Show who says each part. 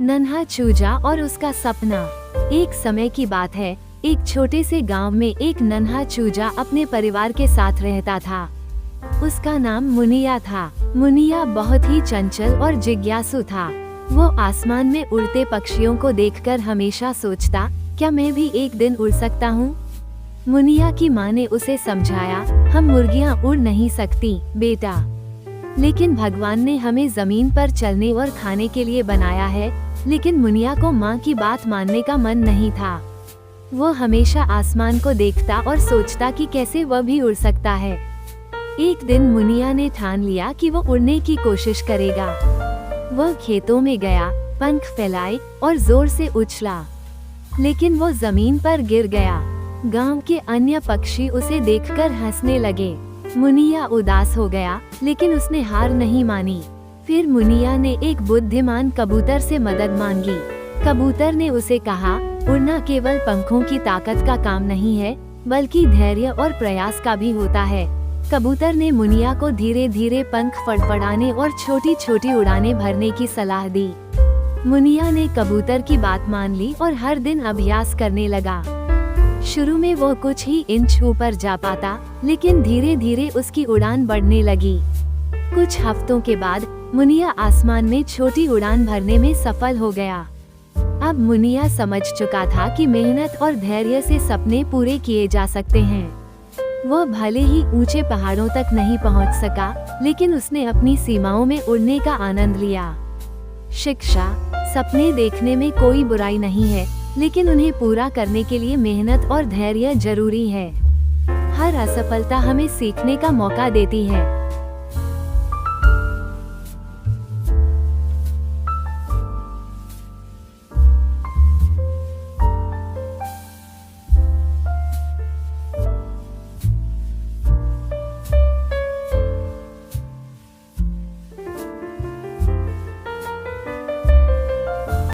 Speaker 1: नन्हा चूजा और उसका सपना। एक समय की बात है, एक छोटे से गांव में एक नन्हा चूजा अपने परिवार के साथ रहता था। उसका नाम मुनिया था। मुनिया बहुत ही चंचल और जिज्ञासु था। वो आसमान में उड़ते पक्षियों को देखकर हमेशा सोचता, क्या मैं भी एक दिन उड़ सकता हूँ? मुनिया की माँ ने उसे समझाया, हम मुर्गियाँ उड़ नहीं सकती बेटा, लेकिन भगवान ने हमें जमीन पर चलने और खाने के लिए बनाया है। लेकिन मुनिया को माँ की बात मानने का मन नहीं था। वो हमेशा आसमान को देखता और सोचता कि कैसे वह भी उड़ सकता है। एक दिन मुनिया ने ठान लिया कि वो उड़ने की कोशिश करेगा। वह खेतों में गया, पंख फैलाए और जोर से उछला, लेकिन वो जमीन पर गिर गया। गांव के अन्य पक्षी उसे देखकर हंसने लगे। मुनिया उदास हो गया, लेकिन उसने हार नहीं मानी। फिर मुनिया ने एक बुद्धिमान कबूतर से मदद मांगी। कबूतर ने उसे कहा, उड़ना केवल पंखों की ताकत का काम नहीं है, बल्कि धैर्य और प्रयास का भी होता है। कबूतर ने मुनिया को धीरे धीरे पंख फड़फड़ाने और छोटी छोटी उड़ानें भरने की सलाह दी। मुनिया ने कबूतर की बात मान ली और हर दिन अभ्यास करने लगा। शुरू में वो कुछ ही इंच ऊपर जा पाता, लेकिन धीरे धीरे उसकी उड़ान बढ़ने लगी। कुछ हफ्तों के बाद मुनिया आसमान में छोटी उड़ान भरने में सफल हो गया। अब मुनिया समझ चुका था कि मेहनत और धैर्य से सपने पूरे किए जा सकते हैं। वह भले ही ऊंचे पहाड़ों तक नहीं पहुंच सका, लेकिन उसने अपनी सीमाओं में उड़ने का आनंद लिया। शिक्षा, सपने देखने में कोई बुराई नहीं है, लेकिन उन्हें पूरा करने के लिए मेहनत और धैर्य जरूरी है। हर असफलता हमें सीखने का मौका देती है।